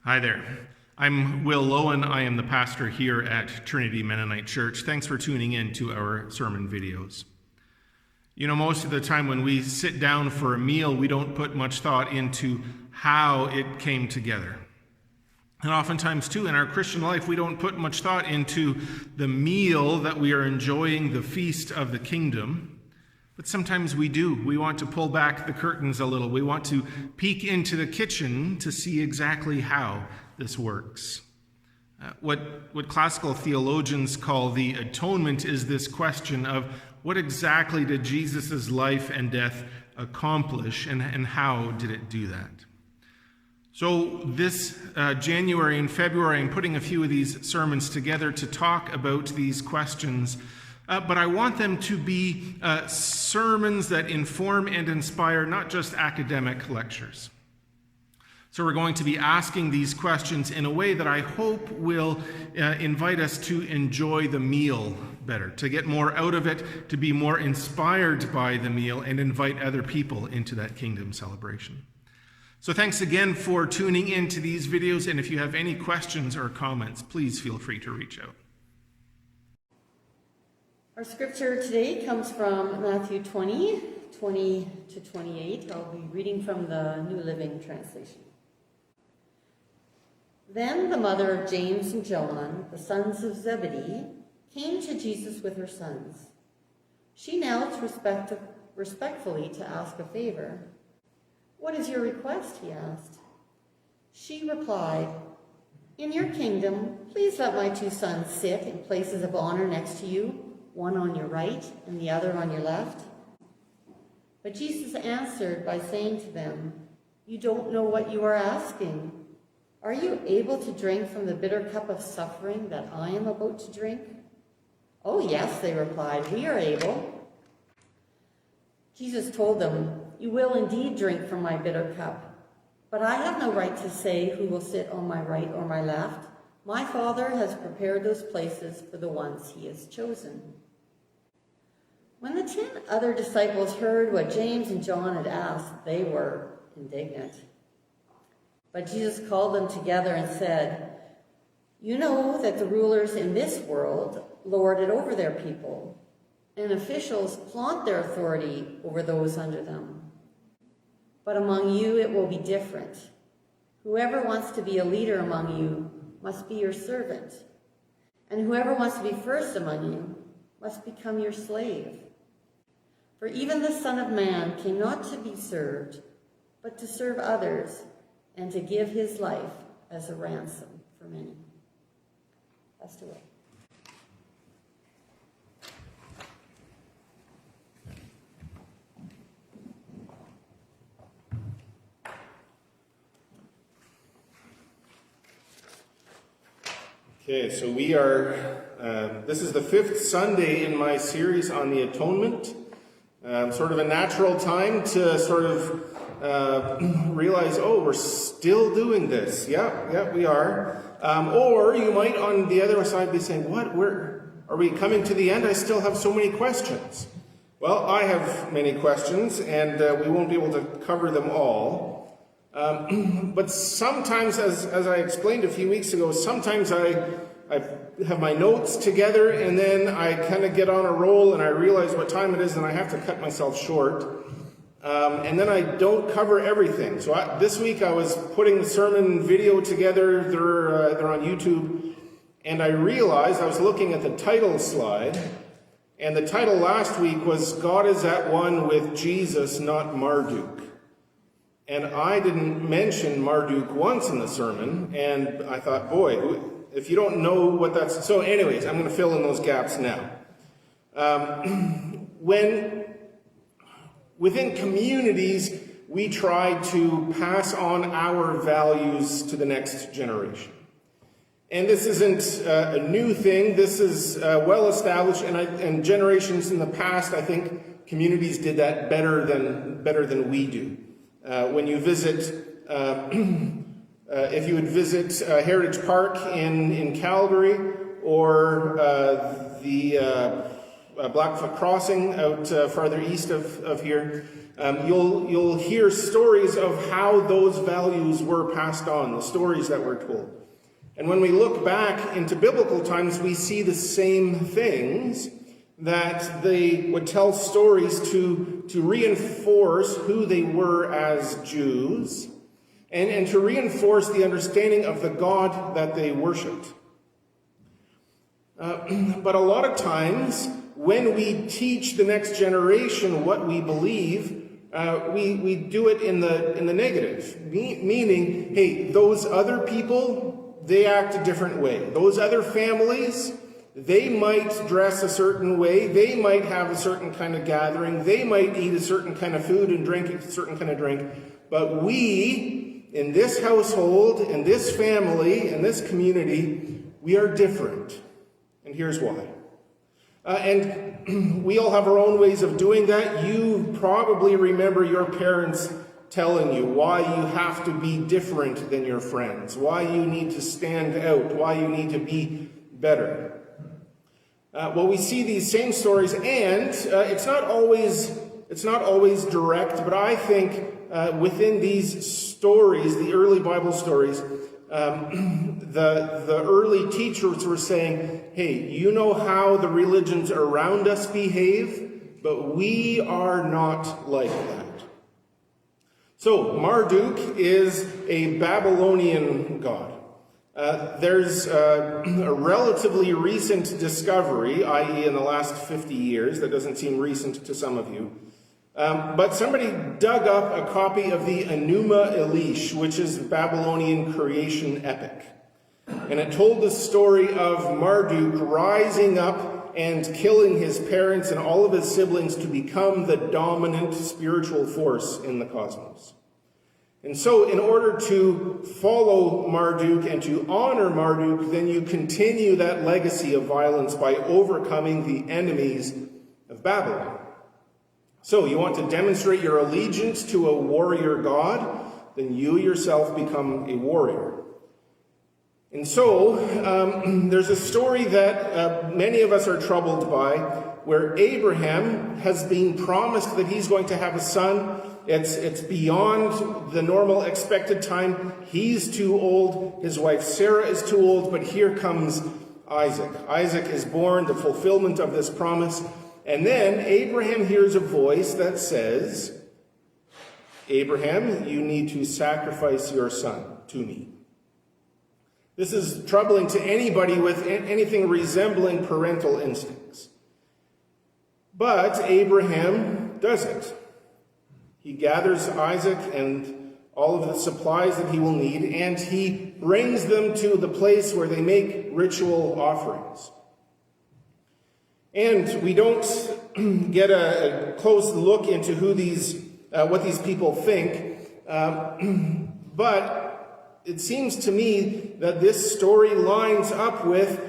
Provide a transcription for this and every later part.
Hi there. I'm Will Lowen. I am the pastor here at Trinity Mennonite Church. Thanks for tuning in to our sermon videos. You know, most of the time when we sit down for a meal, we don't put much thought into how it came together. And oftentimes, too, in our Christian life, we don't put much thought into the meal that we are enjoying, the feast of the kingdom. But sometimes we do. We want to pull back the curtains a little. We want to peek into the kitchen to see exactly how this works. What classical theologians call the atonement is this question of what exactly did Jesus' life and death accomplish, and how did it do that? So this January and February, I'm putting a few of these sermons together to talk about these questions. But I want them to be sermons that inform and inspire, not just academic lectures. So we're going to be asking these questions in a way that I hope will invite us to enjoy the meal better, to get more out of it, to be more inspired by the meal, and invite other people into that kingdom celebration. So thanks again for tuning into these videos, and if you have any questions or comments, please feel free to reach out. Our scripture today comes from Matthew 20 to 28. I'll be reading from the New Living Translation. Then the mother of James and John, the sons of Zebedee, came to Jesus with her sons. She knelt respectfully to ask a favor. "What is your request?" he asked. She replied, "In your kingdom, please let my two sons sit in places of honor next to you, one on your right and the other on your left." But Jesus answered by saying to them, "You don't know what you are asking. Are you able to drink from the bitter cup of suffering that I am about to drink?" "Oh, yes," they replied, "we are able." Jesus told them, "You will indeed drink from my bitter cup, but I have no right to say who will sit on my right or my left. My Father has prepared those places for the ones he has chosen." When the 10 other disciples heard what James and John had asked, they were indignant. But Jesus called them together and said, "You know that the rulers in this world lord it over their people, and officials flaunt their authority over those under them. But among you it will be different. Whoever wants to be a leader among you must be your servant, and whoever wants to be first among you must become your slave. For even the Son of Man came not to be served, but to serve others, and to give his life as a ransom for many." Passed away. Okay, so we are, this is the 5th Sunday in my series on the atonement. Sort of a natural time to sort of realize, oh, we're still doing this. Yeah, we are. Or you might, on the other side, be saying, what, are we coming to the end? I still have so many questions. Well, I have many questions, and we won't be able to cover them all. But sometimes, as I explained a few weeks ago, sometimes I have my notes together, and then I kind of get on a roll, and I realize what time it is, and I have to cut myself short. And then I don't cover everything. So this week I was putting the sermon video together. They're on YouTube. And I realized, I was looking at the title slide, and the title last week was "God is at one with Jesus, not Marduk." And I didn't mention Marduk once in the sermon, and I thought, boy, if you don't know what that's... So anyways, I'm going to fill in those gaps now. Within communities, we try to pass on our values to the next generation. And this isn't a new thing. This is well established, and generations in the past, I think communities did that better than we do. When you visit, if you would visit Heritage Park in Calgary, or the Blackfoot Crossing out farther east of here, You'll hear stories of how those values were passed on, the stories that were told. And when we look back into biblical times, we see the same things, that they would tell stories to reinforce who they were as Jews, and to reinforce the understanding of the God that they worshipped. But a lot of times, when we teach the next generation what we believe, we do it in the negative, meaning, hey, those other people, they act a different way. Those other families, they might dress a certain way, they might have a certain kind of gathering, they might eat a certain kind of food and drink a certain kind of drink, but we, in this household, in this family, in this community, we are different. And here's why. And we all have our own ways of doing that. You probably remember your parents telling you why you have to be different than your friends, why you need to stand out, why you need to be better. Well, we see these same stories, and it's not always direct, but I think within these stories, the early Bible stories, the early teachers were saying, hey, you know how the religions around us behave, but we are not like that. So Marduk is a Babylonian god. There's a relatively recent discovery, i.e. in the last 50 years, that doesn't seem recent to some of you, but somebody dug up a copy of the Enuma Elish, which is the Babylonian creation epic. And it told the story of Marduk rising up and killing his parents and all of his siblings to become the dominant spiritual force in the cosmos. And so in order to follow Marduk and to honor Marduk, then you continue that legacy of violence by overcoming the enemies of Babylon. So you want to demonstrate your allegiance to a warrior god, then you yourself become a warrior. And so there's a story that many of us are troubled by, where Abraham has been promised that he's going to have a son. It's beyond the normal expected time. He's too old. His wife Sarah is too old. But here comes Isaac. Isaac is born, the fulfillment of this promise. And then Abraham hears a voice that says, Abraham, you need to sacrifice your son to me. This is troubling to anybody with anything resembling parental instincts. But Abraham does it. He gathers Isaac and all of the supplies that he will need, and he brings them to the place where they make ritual offerings. And we don't get a close look into who what these people think, but it seems to me that this story lines up with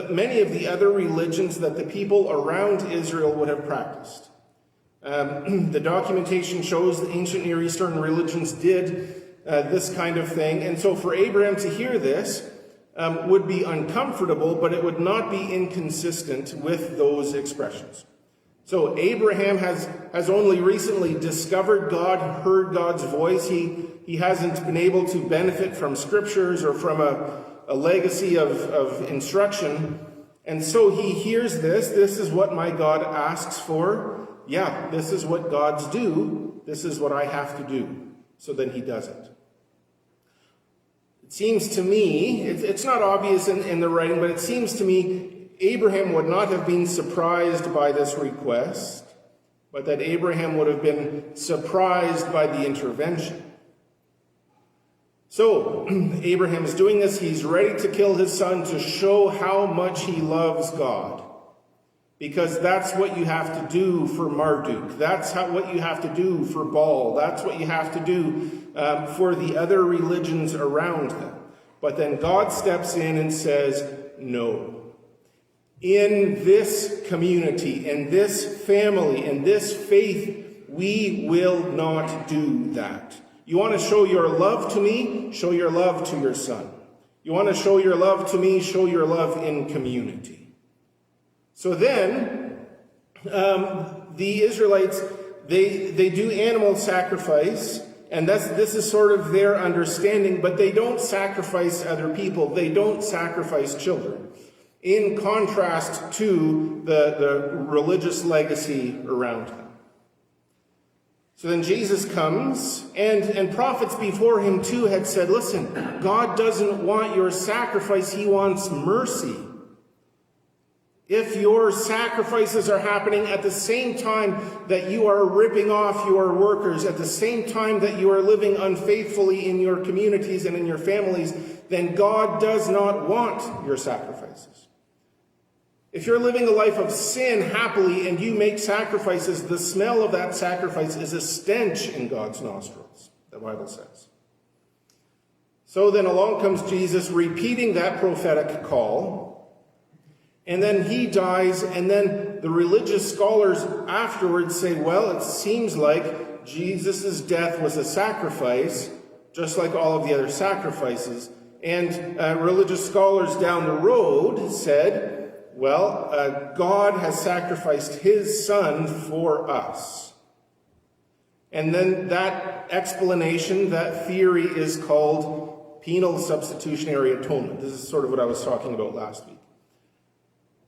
many of the other religions that the people around Israel would have practiced. The documentation shows the ancient Near Eastern religions did this kind of thing, and so for Abraham to hear this would be uncomfortable, but it would not be inconsistent with those expressions. So Abraham has only recently discovered God, heard God's voice. He hasn't been able to benefit from scriptures or from a legacy of instruction. And so he hears this. This is what my God asks for. Yeah, this is what gods do. This is what I have to do. So then he does it. It seems to me, it's not obvious in the writing, but it seems to me Abraham would not have been surprised by this request, but that Abraham would have been surprised by the intervention. So, Abraham is doing this. He's ready to kill his son to show how much he loves God. Because that's what you have to do for Marduk. That's what you have to do for Baal. That's what you have to do for the other religions around them. But then God steps in and says, no. In this community, in this family, in this faith, we will not do that. You want to show your love to me? Show your love to your son. You want to show your love to me? Show your love in community. So then, the Israelites, they do animal sacrifice, and this is sort of their understanding, but they don't sacrifice other people. They don't sacrifice children, in contrast to the religious legacy around them. So then Jesus comes, and prophets before him too had said, listen, God doesn't want your sacrifice, he wants mercy. If your sacrifices are happening at the same time that you are ripping off your workers, at the same time that you are living unfaithfully in your communities and in your families, then God does not want your sacrifices. If you're living a life of sin happily and you make sacrifices, the smell of that sacrifice is a stench in God's nostrils, the Bible says. So then along comes Jesus repeating that prophetic call, and then he dies, and then the religious scholars afterwards say, well, it seems like Jesus' death was a sacrifice, just like all of the other sacrifices. And religious scholars down the road said, well, God has sacrificed his son for us. And then that explanation, that theory is called penal substitutionary atonement. This is sort of what I was talking about last week.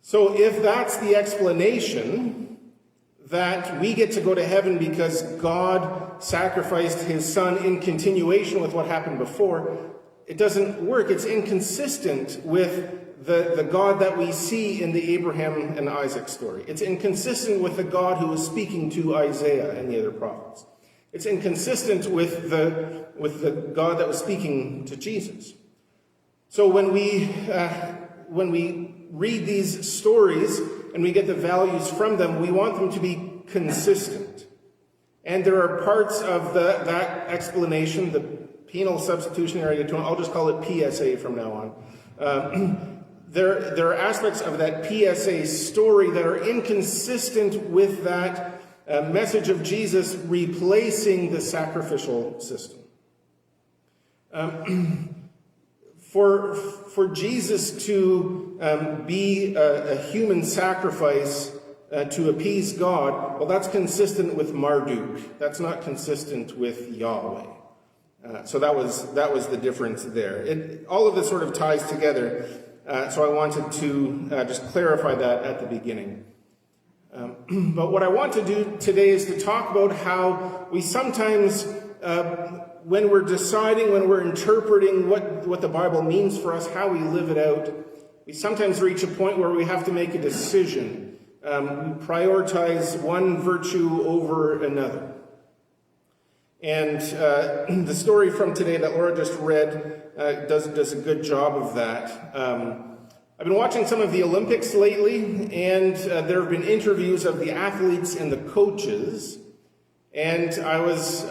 So if that's the explanation, that we get to go to heaven because God sacrificed his son in continuation with what happened before, it doesn't work. It's inconsistent with the God that we see in the Abraham and Isaac story. It's inconsistent with the God who was speaking to Isaiah and the other prophets. It's inconsistent with the God that was speaking to Jesus. So when we read these stories and we get the values from them, we want them to be consistent. And there are parts of that explanation, the penal substitutionary atonement, I'll just call it PSA from now on. There are aspects of that PSA story that are inconsistent with that message of Jesus replacing the sacrificial system. For Jesus to be a human sacrifice to appease God, well, that's consistent with Marduk. That's not consistent with Yahweh. So that was the difference there. All of this sort of ties together. So I wanted to just clarify that at the beginning. But what I want to do today is to talk about how we sometimes, when we're deciding, when we're interpreting what the Bible means for us, how we live it out, we sometimes reach a point where we have to make a decision. We prioritize one virtue over another. And the story from today that Laura just read does a good job of that. I've been watching some of the Olympics lately, and there have been interviews of the athletes and the coaches. And I was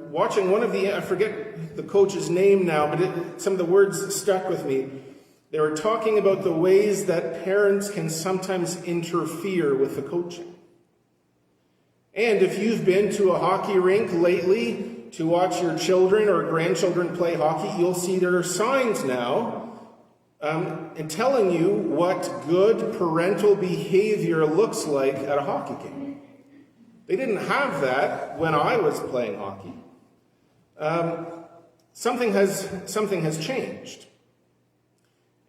watching one of I forget the coach's name now, but some of the words stuck with me. They were talking about the ways that parents can sometimes interfere with the coaching. And if you've been to a hockey rink lately to watch your children or grandchildren play hockey, you'll see there are signs now telling you what good parental behavior looks like at a hockey game. They didn't have that when I was playing hockey. Something has changed.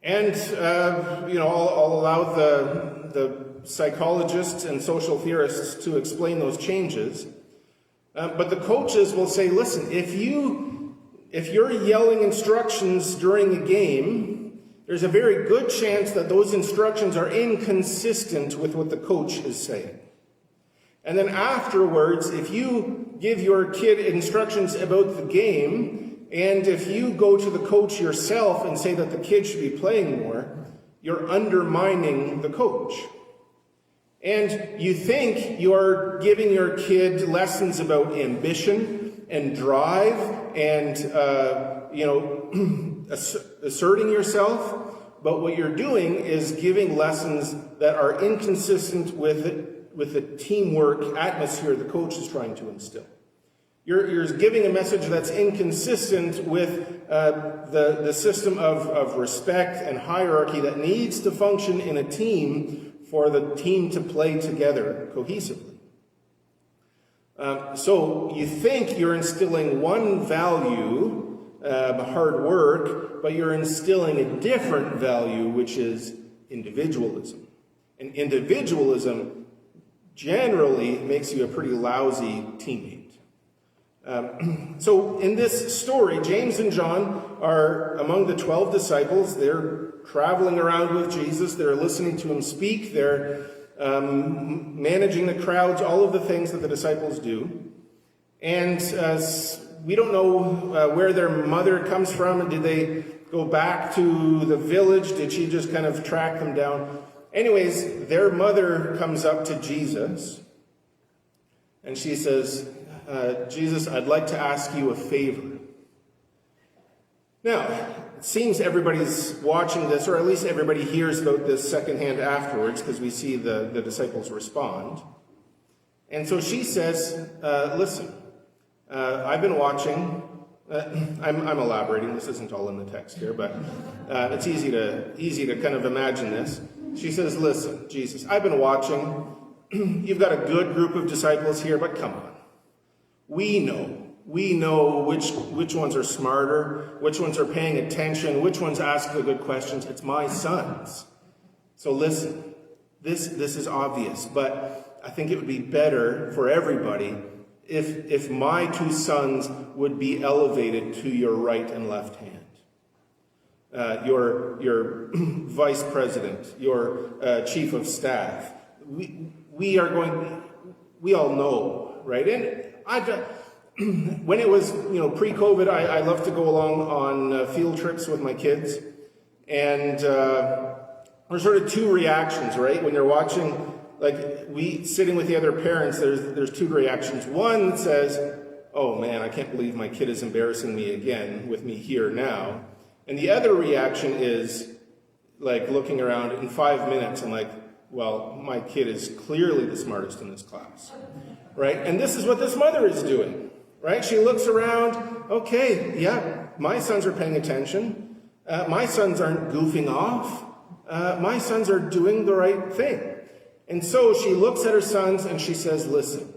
And, I'll allow the psychologists and social theorists to explain those changes. But the coaches will say, listen, if you're yelling instructions during a game, there's a very good chance that those instructions are inconsistent with what the coach is saying. And then afterwards, if you give your kid instructions about the game, and if you go to the coach yourself and say that the kid should be playing more, you're undermining the coach. And you think you're giving your kid lessons about ambition and drive and, asserting yourself, but what you're doing is giving lessons that are inconsistent with the teamwork atmosphere the coach is trying to instill. You're giving a message that's inconsistent with the system of respect and hierarchy that needs to function in a team for the team to play together cohesively. So you think you're instilling one value, hard work, but you're instilling a different value, which is individualism. And individualism generally makes you a pretty lousy teammate. So in this story, James and John are among the 12 disciples. They're traveling around with Jesus. They're listening to him speak. They're managing the crowds, all of the things that the disciples do. And we don't know where their mother comes from. Did they go back to the village? Did she just kind of track them down? Anyways, their mother comes up to Jesus and she says, Jesus, I'd like to ask you a favor. Now, it seems everybody's watching this, or at least everybody hears about this secondhand afterwards, because we see the disciples respond. And so she says, listen, I've been watching. I'm elaborating. This isn't all in the text here, but it's easy to kind of imagine this. She says, listen, Jesus, I've been watching. You've got a good group of disciples here, but come on. We know which ones are smarter, which ones are paying attention, which ones ask the good questions. It's my sons. So listen, this is obvious, but I think it would be better for everybody if my two sons would be elevated to your right and left hand. Your vice president, your chief of staff. We all know, right? And when it was, pre-COVID, I love to go along on field trips with my kids. And there's sort of two reactions, right? When you're watching, sitting with the other parents, there's two reactions. One says, oh man, I can't believe my kid is embarrassing me again with me here now. And the other reaction is looking around in 5 minutes and well, my kid is clearly the smartest in this class, right? And this is what this mother is doing, right? She looks around, okay, yeah, my sons are paying attention. My sons aren't goofing off. My sons are doing the right thing. And so she looks at her sons and she says, listen,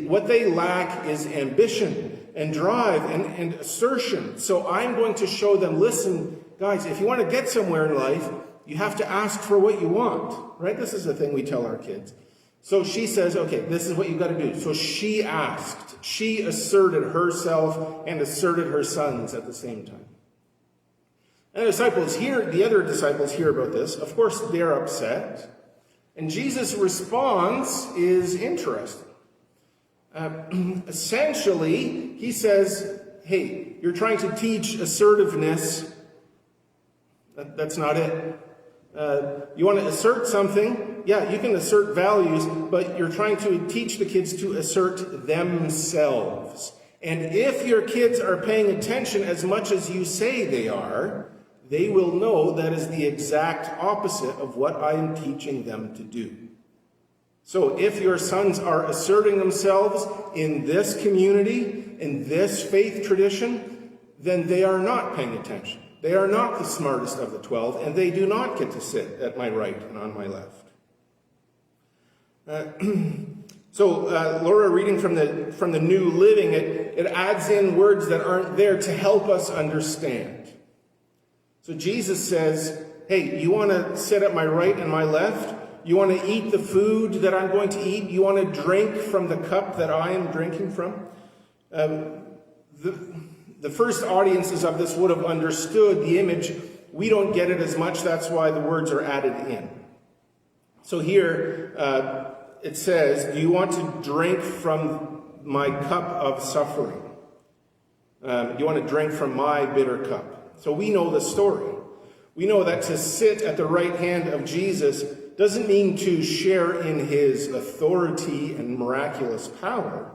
what they lack is ambition and drive and assertion. So I'm going to show them, listen, guys, if you want to get somewhere in life, you have to ask for what you want, right? This is the thing we tell our kids. So she says, okay, this is what you've got to do. So she asked. She asserted herself and asserted her sons at the same time. And the other disciples hear about this. Of course, they're upset. And Jesus' response is interesting. Essentially, he says, hey, you're trying to teach assertiveness. That's not it. You want to assert something? Yeah, you can assert values, but you're trying to teach the kids to assert themselves. And if your kids are paying attention as much as you say they are, they will know that is the exact opposite of what I am teaching them to do. So if your sons are asserting themselves in this community, in this faith tradition, then they are not paying attention. They are not the smartest of the 12, and they do not get to sit at my right and on my left. Laura, reading from the New Living, it adds in words that aren't there to help us understand. So Jesus says, hey, you want to sit at my right and my left? You want to eat the food that I'm going to eat? You want to drink from the cup that I am drinking from? The first audiences of this would have understood the image. We don't get it as much. That's why the words are added in. So here it says, do you want to drink from my cup of suffering? Do you want to drink from my bitter cup? So we know the story. We know that to sit at the right hand of Jesus doesn't mean to share in his authority and miraculous power.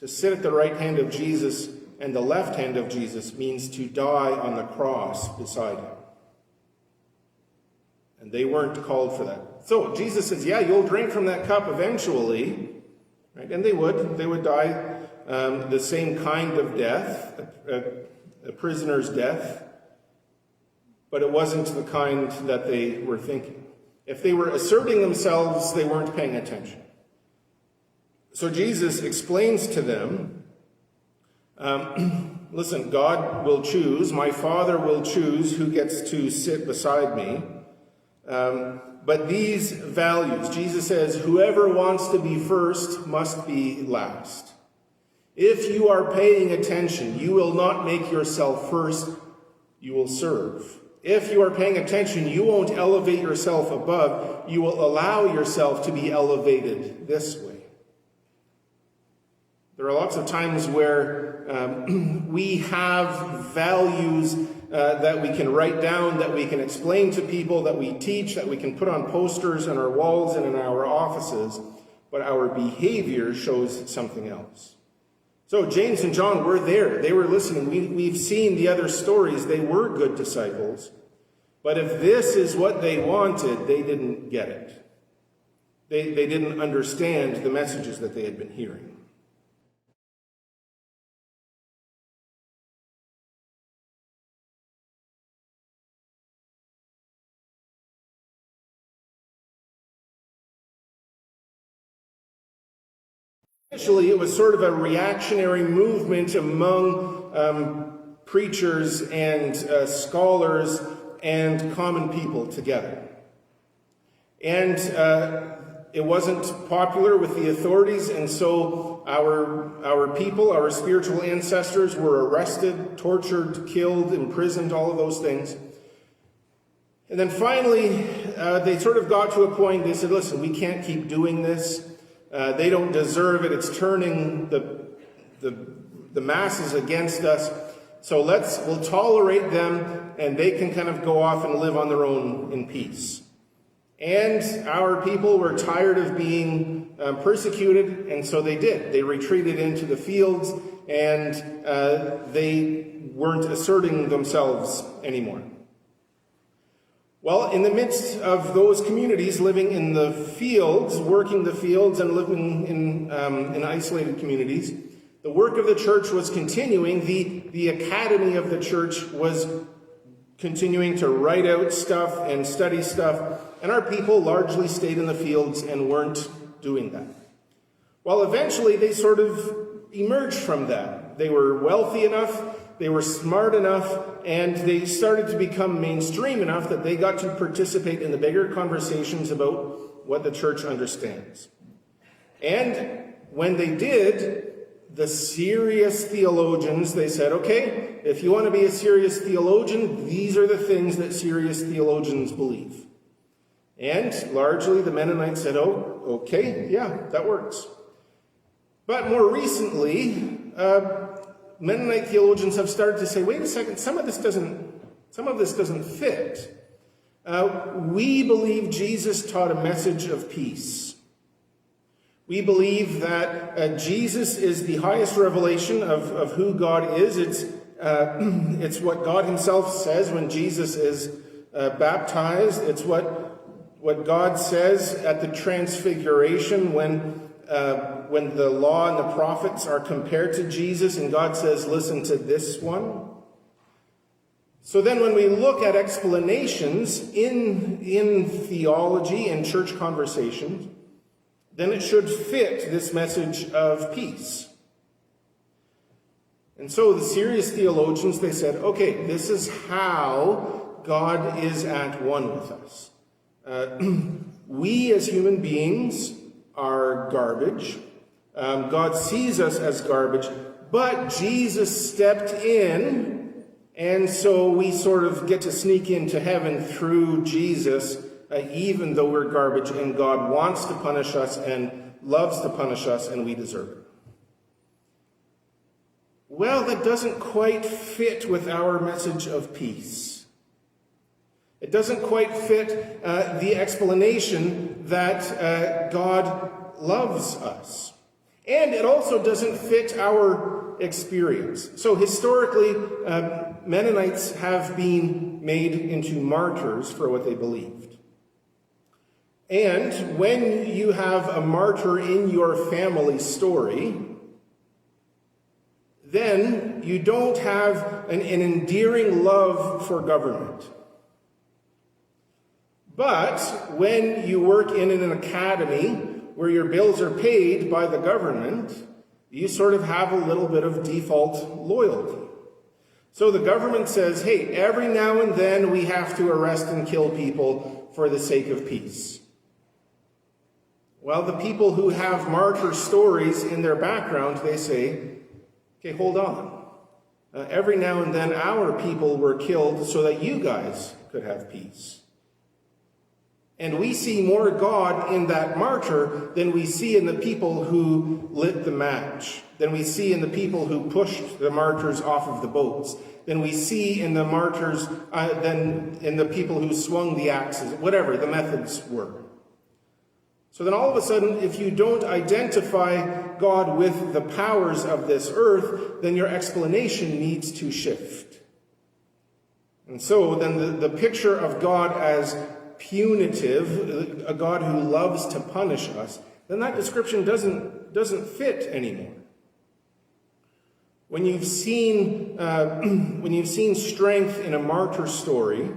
To sit at the right hand of Jesus and the left hand of Jesus means to die on the cross beside him. And they weren't called for that. So Jesus says, yeah, you'll drink from that cup eventually. Right? And they would die the same kind of death, a prisoner's death. But it wasn't the kind that they were thinking. If they were asserting themselves, they weren't paying attention. So Jesus explains to them, listen, God will choose, my Father will choose who gets to sit beside me. But these values, Jesus says, whoever wants to be first must be last. If you are paying attention, you will not make yourself first, you will serve. If you are paying attention, you won't elevate yourself above, you will allow yourself to be elevated this way. There are lots of times where we have values that we can write down, that we can explain to people, that we teach, that we can put on posters on our walls and in our offices, but our behavior shows something else. So James and John were there. They were listening. We've seen the other stories. They were good disciples. But if this is what they wanted, they didn't get it. They didn't understand the messages that they had been hearing. Initially, it was sort of a reactionary movement among preachers and scholars and common people together. And it wasn't popular with the authorities, and so our people, our spiritual ancestors, were arrested, tortured, killed, imprisoned, all of those things. And then finally, they sort of got to a point, they said, listen, we can't keep doing this. They don't deserve it. It's turning the masses against us. So we'll tolerate them, and they can kind of go off and live on their own in peace. And our people were tired of being persecuted, and so they did. They retreated into the fields, and they weren't asserting themselves anymore. Well, in the midst of those communities living in the fields, working the fields and living in isolated communities, the work of the church was continuing. The academy of the church was continuing to write out stuff and study stuff, and our people largely stayed in the fields and weren't doing that. Well, eventually they sort of emerged from that. They were wealthy enough, they were smart enough, and they started to become mainstream enough that they got to participate in the bigger conversations about what the church understands. And when they did, the serious theologians, they said, okay, if you want to be a serious theologian, these are the things that serious theologians believe. And largely the Mennonites said, oh, okay, yeah, that works. But more recently, Mennonite theologians have started to say, wait a second, some of this doesn't fit. We believe Jesus taught a message of peace. We believe that Jesus is the highest revelation of who God is. It's what God himself says when Jesus is baptized. It's what God says at the transfiguration when the law and the prophets are compared to Jesus, and God says, listen to this one. So then when we look at explanations in theology and church conversations, then it should fit this message of peace. And so the serious theologians, they said, okay, this is how God is at one with us. We as human beings are garbage. God sees us as garbage, but Jesus stepped in, and so we sort of get to sneak into heaven through Jesus, even though we're garbage, and God wants to punish us and loves to punish us, and we deserve it. Well, that doesn't quite fit with our message of peace. It doesn't quite fit the explanation that God loves us. And it also doesn't fit our experience. So historically, Mennonites have been made into martyrs for what they believed. And when you have a martyr in your family story, then you don't have an endearing love for government. But when you work in an academy where your bills are paid by the government, you sort of have a little bit of default loyalty. So the government says, hey, every now and then we have to arrest and kill people for the sake of peace. Well, the people who have martyr stories in their background, they say, okay, hold on. Every now and then our people were killed so that you guys could have peace. And we see more God in that martyr than we see in the people who lit the match, than we see in the people who pushed the martyrs off of the boats, than we see in the martyrs, than in the people who swung the axes, whatever the methods were. So then all of a sudden, if you don't identify God with the powers of this earth, then your explanation needs to shift. And so then the picture of God as punitive, a God who loves to punish us, then that description doesn't fit anymore. When you've seen strength in a martyr story,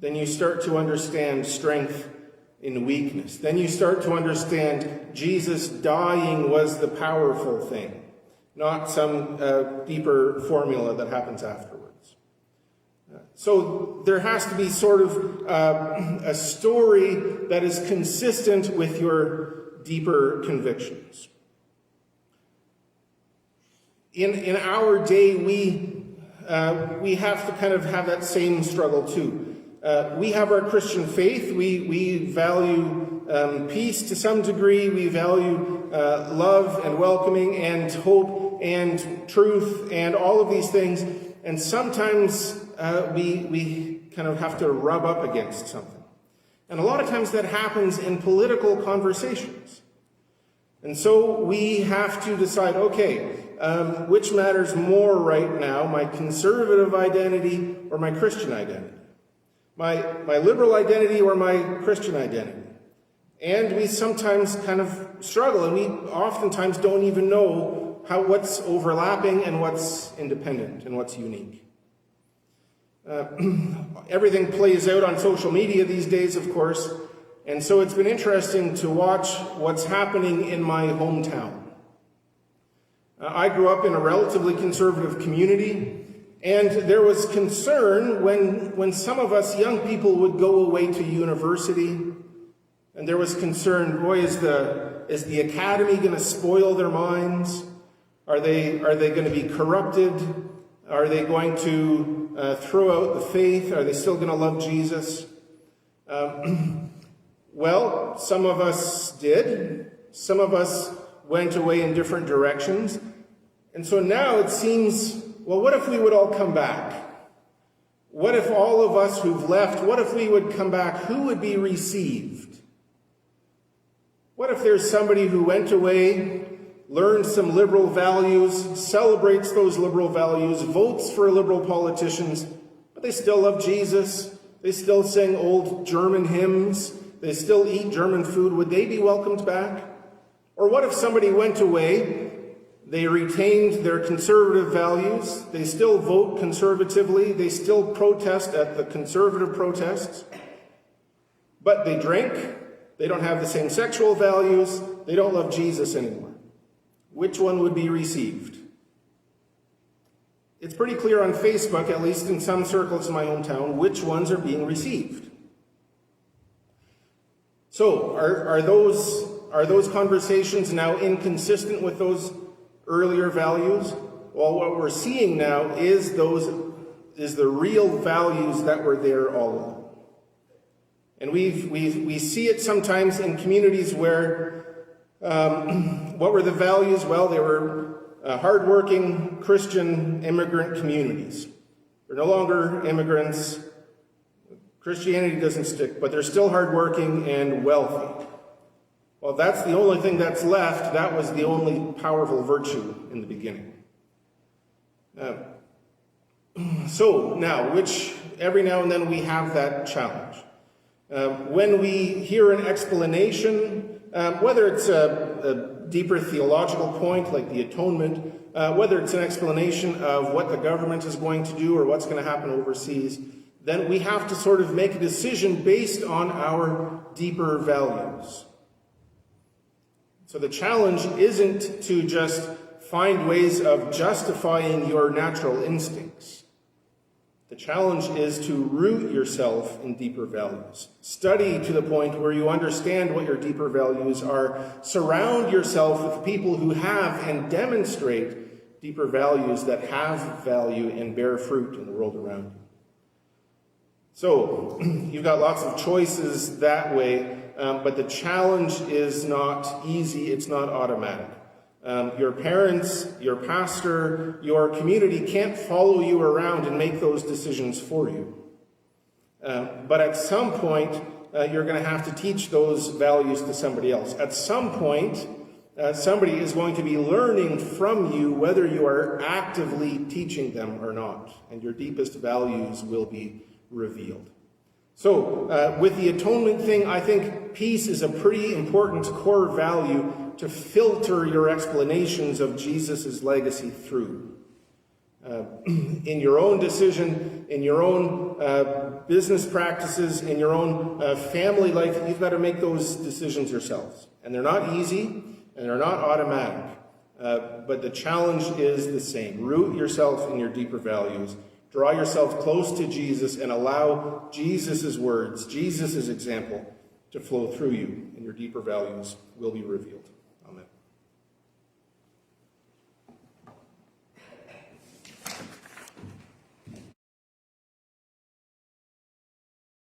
then you start to understand strength in weakness. Then you start to understand Jesus dying was the powerful thing, not some deeper formula that happens afterwards. So there has to be sort of a story that is consistent with your deeper convictions. In our day, we have to kind of have that same struggle too. We have our Christian faith. We value peace to some degree. We value love and welcoming and hope and truth and all of these things. And sometimes we kind of have to rub up against something. And a lot of times that happens in political conversations. And so we have to decide, okay, which matters more right now, my conservative identity or my Christian identity? My liberal identity or my Christian identity? And we sometimes kind of struggle, and we oftentimes don't even know what's overlapping and what's independent and what's unique. Everything plays out on social media these days, of course, and so it's been interesting to watch what's happening in my hometown. I grew up in a relatively conservative community, and there was concern when some of us young people would go away to university, and there was concern, boy, is the academy going to spoil their minds? Are they going to be corrupted? Are they going to throw out the faith? Are they still going to love Jesus? Well, some of us did. Some of us went away in different directions. And so now it seems, well, what if we would all come back? What if all of us who've left, what if we would come back? Who would be received? What if there's somebody who went away, learned some liberal values, celebrates those liberal values, votes for liberal politicians, but they still love Jesus, they still sing old German hymns, they still eat German food? Would they be welcomed back? Or what if somebody went away, they retained their conservative values, they still vote conservatively, they still protest at the conservative protests, but they drink, they don't have the same sexual values, they don't love Jesus anymore? Which one would be received? It's pretty clear on Facebook, at least in some circles in my hometown, which ones are being received. So, are those conversations now inconsistent with those earlier values? Well, what we're seeing now is the real values that were there all along. And we see it sometimes in communities where what were the values? Well, they were hardworking Christian immigrant communities. They're no longer immigrants. Christianity doesn't stick, but they're still hardworking and wealthy. Well, that's the only thing that's left. That was the only powerful virtue in the beginning. So now, every now and then we have that challenge. When we hear an explanation, whether it's a deeper theological point like the atonement, whether it's an explanation of what the government is going to do or what's going to happen overseas, then we have to sort of make a decision based on our deeper values. So the challenge isn't to just find ways of justifying your natural instincts. The challenge is to root yourself in deeper values. Study to the point where you understand what your deeper values are. Surround yourself with people who have and demonstrate deeper values that have value and bear fruit in the world around you. So, you've got lots of choices that way, but the challenge is not easy, it's not automatic. Your parents, your pastor, your community can't follow you around and make those decisions for you. But at some point, you're going to have to teach those values to somebody else. At some point, somebody is going to be learning from you whether you are actively teaching them or not, and your deepest values will be revealed. So, with the atonement thing, I think peace is a pretty important core value to filter your explanations of Jesus' legacy through. In your own decision, in your own business practices, in your own family life, you've got to make those decisions yourselves. And they're not easy, and they're not automatic. But the challenge is the same. Root yourself in your deeper values. Draw yourself close to Jesus and allow Jesus' words, Jesus' example, to flow through you, and your deeper values will be revealed.